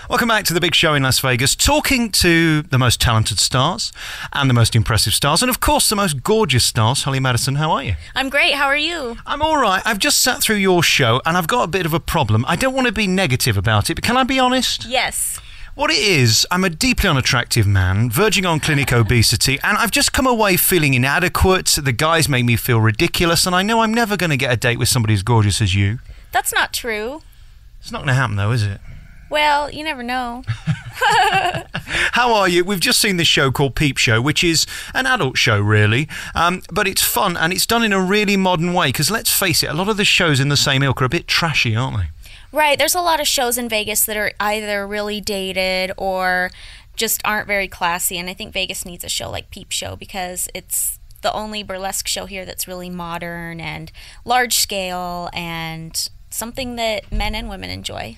Welcome back to the big show in Las Vegas, talking to the most talented stars and the most impressive stars and, of course, the most gorgeous stars. Holly Madison, how are you? I'm great. How are you? I'm all right. I've just sat through your show and I've got a bit of a problem. I don't want to be negative about it, but can I be honest? Yes. What it is, I'm a deeply unattractive man, verging on clinic obesity, and I've just come away feeling inadequate. The guys make me feel ridiculous, and I know I'm never going to get a date with somebody as gorgeous as you. That's not true. It's not going to happen, though, is it? Well, you never know. How are you? We've just seen this show called Peep Show, which is an adult show, really. But it's fun, and it's done in a really modern way, because let's face it, a lot of the shows in the same ilk are a bit trashy, aren't they? Right. There's a lot of shows in Vegas that are either really dated or just aren't very classy, and I think Vegas needs a show like Peep Show because it's the only burlesque show here that's really modern and large scale and something that men and women enjoy.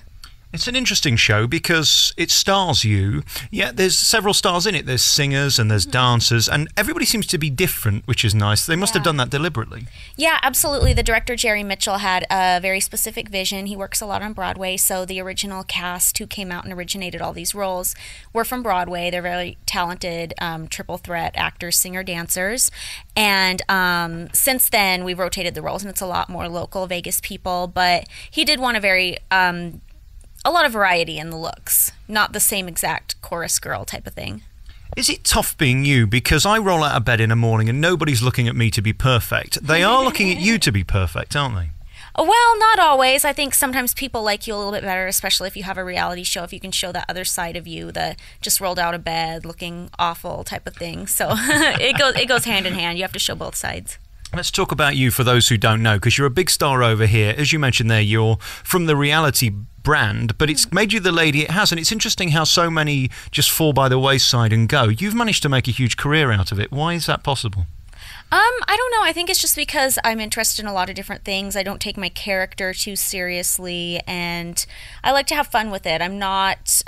It's an interesting show because it stars you. Yeah, there's several stars in it. There's singers and there's dancers, and everybody seems to be different, which is nice. They must have done that deliberately. Yeah, absolutely. The director, Jerry Mitchell, had a very specific vision. He works a lot on Broadway, so the original cast who came out and originated all these roles were from Broadway. They're very talented triple threat actors, singer, dancers. And since then, we've rotated the roles, and it's a lot more local Vegas people. But he did want a lot of variety in the looks, not the same exact chorus girl type of thing. Is it tough being you? Because I roll out of bed in the morning and nobody's looking at me to be perfect. They are looking at you to be perfect, aren't they? Well, not always. I think sometimes people like you a little bit better, especially if you have a reality show, if you can show that other side of you, the just rolled out of bed, looking awful type of thing. So it goes hand in hand. You have to show both sides. Let's talk about you for those who don't know, because you're a big star over here. As you mentioned there, you're from the reality brand, but it's made you the lady it has, and it's interesting how so many just fall by the wayside and go. You've managed to make a huge career out of it. Why is that possible? I don't know. I think it's just because I'm interested in a lot of different things. I don't take my character too seriously, and I like to have fun with it. I'm not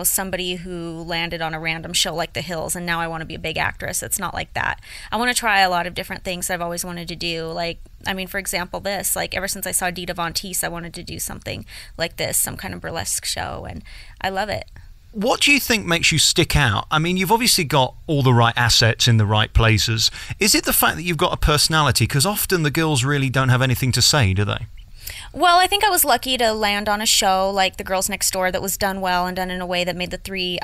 somebody who landed on a random show like The Hills and now I want to be a big actress. It's not like that. I want to try a lot of different things that I've always wanted to do. For example, this, ever since I saw Dita Von Teese, I wanted to do something like this, some kind of burlesque show, and I love it. What do you think makes you stick out? I mean, you've obviously got all the right assets in the right places. Is it the fact that you've got a personality? Because often the girls really don't have anything to say, do they? Well, I think I was lucky to land on a show like The Girls Next Door that was done well and done in a way that made the three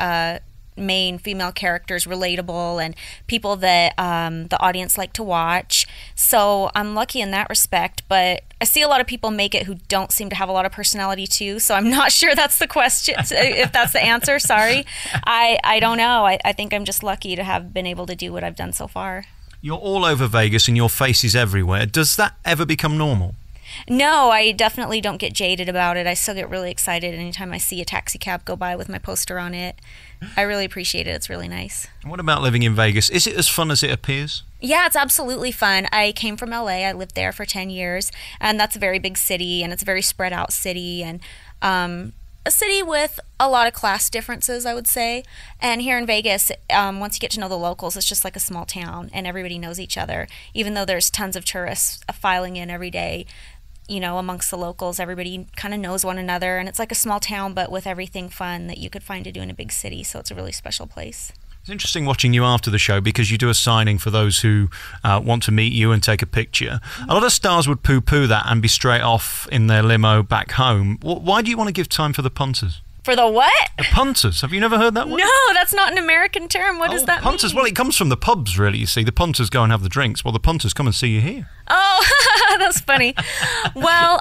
main female characters relatable and people that the audience liked to watch. So I'm lucky in that respect, but I see a lot of people make it who don't seem to have a lot of personality too, so I'm not sure that's the question, if that's the answer, sorry. I don't know. I think I'm just lucky to have been able to do what I've done so far. You're all over Vegas and your face is everywhere. Does that ever become normal? No, I definitely don't get jaded about it. I still get really excited anytime I see a taxi cab go by with my poster on it. I really appreciate it. It's really nice. What about living in Vegas? Is it as fun as it appears? Yeah, it's absolutely fun. I came from LA. I lived there for 10 years, and that's a very big city, and it's a very spread out city, and a city with a lot of class differences, I would say. And here in Vegas, once you get to know the locals, it's just like a small town, and everybody knows each other. Even though there's tons of tourists filing in every day, amongst the locals, everybody kind of knows one another, and it's like a small town, but with everything fun that you could find to do in a big city, so it's a really special place. It's interesting watching you after the show because you do a signing for those who want to meet you and take a picture. A lot of stars would poo-poo that and be straight off in their limo back home. Why do you want to give time for the punters? For the what? The punters. Have you never heard that one? No, that's not an American term. What does that punters. mean? Well, it comes from the pubs, really, you see. The punters go and have the drinks. Well, the punters come and see you here. Oh, that's funny. Well,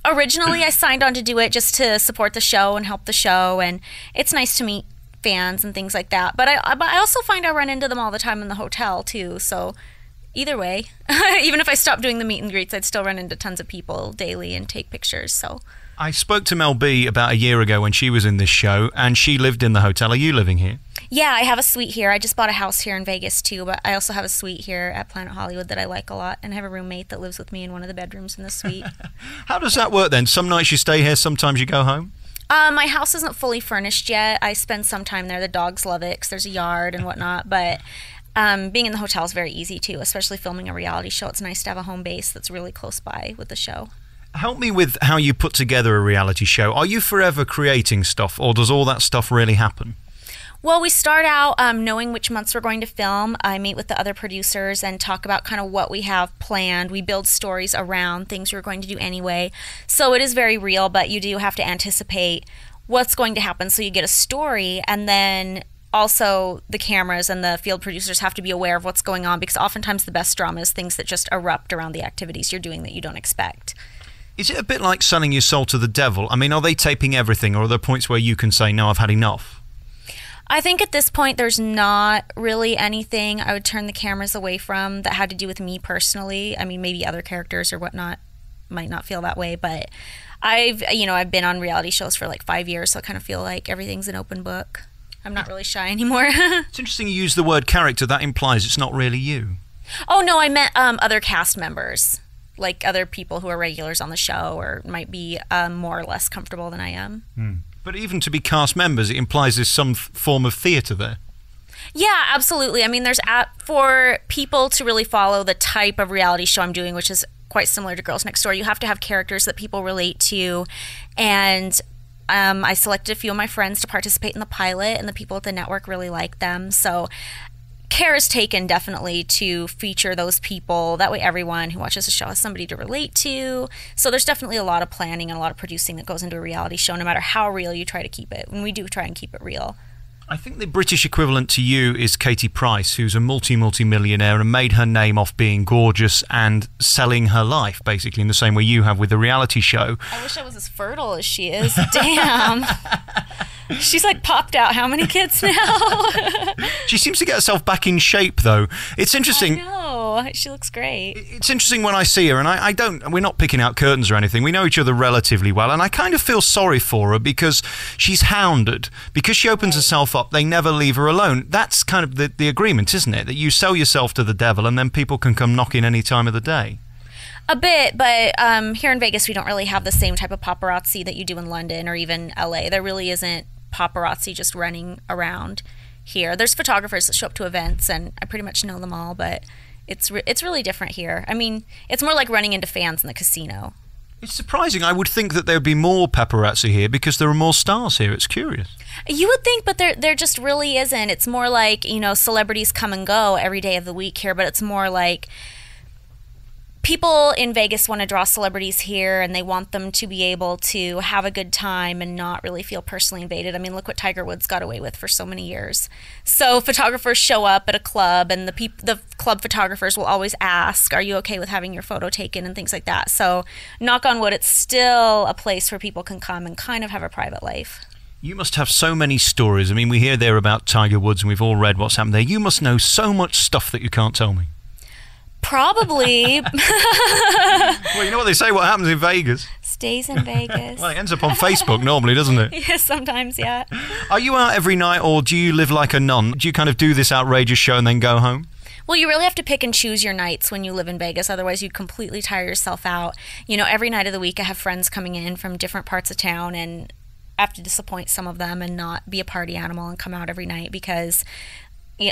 originally I signed on to do it just to support the show and help the show, and it's nice to meet fans and things like that. But I also find I run into them all the time in the hotel, too, so either way, even if I stopped doing the meet and greets, I'd still run into tons of people daily and take pictures, so... I spoke to Mel B about a year ago when she was in this show, and she lived in the hotel. Are you living here? Yeah, I have a suite here. I just bought a house here in Vegas, too, but I also have a suite here at Planet Hollywood that I like a lot, and I have a roommate that lives with me in one of the bedrooms in the suite. How does that work, then? Some nights you stay here, sometimes you go home? My house isn't fully furnished yet. I spend some time there. The dogs love it because there's a yard and whatnot, but... being in the hotel is very easy, too, especially filming a reality show. It's nice to have a home base that's really close by with the show. Help me with how you put together a reality show. Are you forever creating stuff, or does all that stuff really happen? Well, we start out knowing which months we're going to film. I meet with the other producers and talk about kind of what we have planned. We build stories around things we're going to do anyway. So it is very real, but you do have to anticipate what's going to happen. So you get a story, and then also the cameras and the field producers have to be aware of what's going on, because oftentimes the best drama is things that just erupt around the activities you're doing that you don't expect. Is it a bit like selling your soul to the devil? I mean, are they taping everything, or are there points where you can say, no, I've had enough? I think at this point there's not really anything I would turn the cameras away from that had to do with me personally. I mean, maybe other characters or whatnot might not feel that way, but I've been on reality shows for like 5 years, so I kind of feel like everything's an open book. I'm not really shy anymore. It's interesting you use the word character. That implies it's not really you. Oh, no, I meant other cast members, like other people who are regulars on the show or might be more or less comfortable than I am. But even to be cast members, it implies there's some form of theatre there. Yeah, absolutely. I mean, for people to really follow the type of reality show I'm doing, which is quite similar to Girls Next Door, you have to have characters that people relate to. And I selected a few of my friends to participate in the pilot, and the people at the network really like them. So care is taken definitely to feature those people. That way everyone who watches the show has somebody to relate to. So there's definitely a lot of planning and a lot of producing that goes into a reality show, no matter how real you try to keep it. And we do try and keep it real. I think the British equivalent to you is Katie Price, who's a multi-millionaire and made her name off being gorgeous and selling her life, basically, in the same way you have with the reality show. I wish I was as fertile as she is. Damn. She's like popped out how many kids now? She seems to get herself back in shape, though. It's interesting. I know. She looks great. It's interesting when I see her, and we're not picking out curtains or anything. We know each other relatively well, and I kind of feel sorry for her because she's hounded. Because she opens herself up, they never leave her alone. That's kind of the agreement, isn't it? That you sell yourself to the devil, and then people can come knocking any time of the day. A bit, but here in Vegas, we don't really have the same type of paparazzi that you do in London or even LA. There really isn't paparazzi just running around here. There's photographers that show up to events, and I pretty much know them all, but it's really different here. I mean, it's more like running into fans in the casino. It's surprising. I would think that there would be more paparazzi here because there are more stars here. It's curious. You would think, but there just really isn't. It's more like, celebrities come and go every day of the week here, but it's more like people in Vegas want to draw celebrities here, and they want them to be able to have a good time and not really feel personally invaded. I mean, look what Tiger Woods got away with for so many years. So photographers show up at a club, and the club photographers will always ask, are you okay with having your photo taken, and things like that. So knock on wood, it's still a place where people can come and kind of have a private life. You must have so many stories. I mean, we hear there about Tiger Woods, and we've all read what's happened there. You must know so much stuff that you can't tell me. Probably. Well, you know what they say, what happens in Vegas stays in Vegas. Well, it ends up on Facebook normally, doesn't it? Yes, sometimes, yeah. Are you out every night, or do you live like a nun? Do you kind of do this outrageous show and then go home? Well, you really have to pick and choose your nights when you live in Vegas. Otherwise, you completely tire yourself out. Every night of the week I have friends coming in from different parts of town, and I have to disappoint some of them and not be a party animal and come out every night because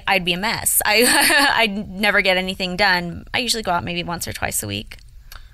I'd be a mess. I'd never get anything done. I usually go out maybe once or twice a week.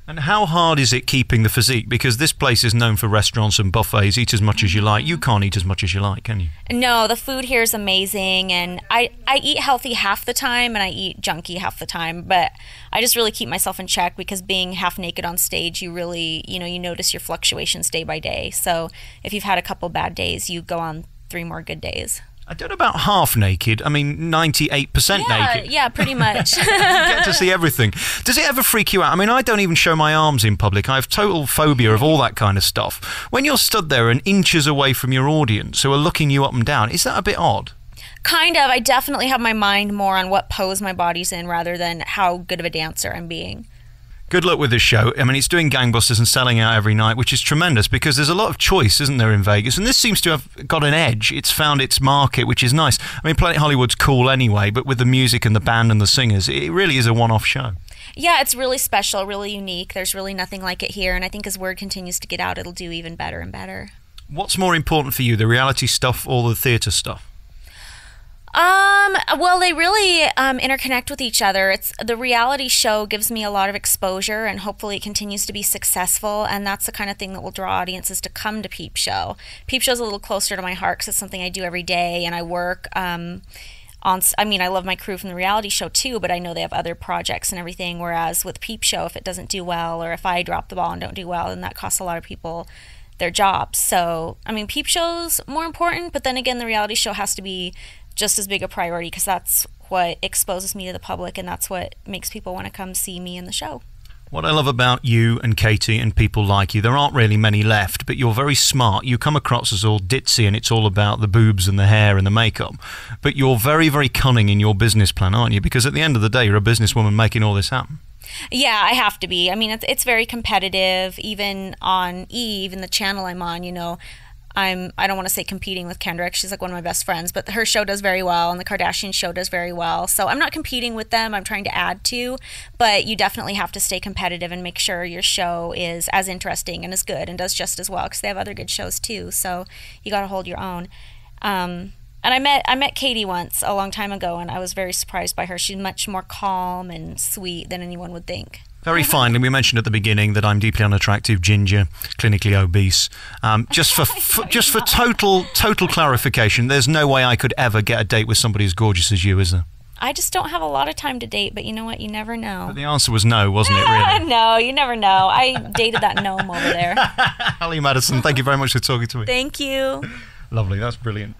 And how hard is it keeping the physique? Because this place is known for restaurants and buffets. Eat as much as you like. You can't eat as much as you like, can you? No, the food here is amazing, and I eat healthy half the time and I eat junky half the time, but I just really keep myself in check because being half naked on stage, you really, you notice your fluctuations day by day. So if you've had a couple bad days, you go on 3 more good days. I don't know about half naked. I mean, 98% naked. Yeah, pretty much. You get to see everything. Does it ever freak you out? I mean, I don't even show my arms in public. I have total phobia of all that kind of stuff. When you're stood there and inches away from your audience who are looking you up and down, is that a bit odd? Kind of. I definitely have my mind more on what pose my body's in rather than how good of a dancer I'm being. Good luck with this show. I mean, it's doing gangbusters and selling out every night, which is tremendous because there's a lot of choice, isn't there, in Vegas? And this seems to have got an edge. It's found its market, which is nice. I mean, Planet Hollywood's cool anyway, but with the music and the band and the singers, it really is a one-off show. Yeah, it's really special, really unique. There's really nothing like it here, and I think as word continues to get out, it'll do even better and better. What's more important for you, the reality stuff or the theatre stuff? Well, they really interconnect with each other. It's the reality show gives me a lot of exposure, and hopefully it continues to be successful. And that's the kind of thing that will draw audiences to come to Peep Show. Peep Show's a little closer to my heart because it's something I do every day, and I work on. I mean, I love my crew from the reality show too, but I know they have other projects and everything. Whereas with Peep Show, if it doesn't do well, or if I drop the ball and don't do well, then that costs a lot of people their jobs. So, I mean, Peep Show's more important, but then again, the reality show has to be just as big a priority because that's what exposes me to the public, and that's what makes people want to come see me in the show. What I love about you and Katie and people like you, there aren't really many left, but you're very smart. You come across as all ditzy and it's all about the boobs and the hair and the makeup, but you're very, very cunning in your business plan, aren't you? Because at the end of the day, you're a businesswoman making all this happen. Yeah, I have to be. I mean, it's very competitive, even on even the channel I'm on, you know. I don't want to say competing with Kendrick. She's like one of my best friends, but her show does very well, and the Kardashian show does very well. So I'm not competing with them. I'm trying to add to, but you definitely have to stay competitive and make sure your show is as interesting and as good and does just as well because they have other good shows too. So you got to hold your own. And I met Katie once a long time ago, and I was very surprised by her. She's much more calm and sweet than anyone would think. Very finely, we mentioned at the beginning that I'm deeply unattractive, ginger, clinically obese. Just for total clarification, there's no way I could ever get a date with somebody as gorgeous as you, is there? I just don't have a lot of time to date, but you know what? You never know. But the answer was no, wasn't it, really? No, you never know. I dated that gnome over there. Holly Madison, thank you very much for talking to me. Thank you. Lovely, that's brilliant.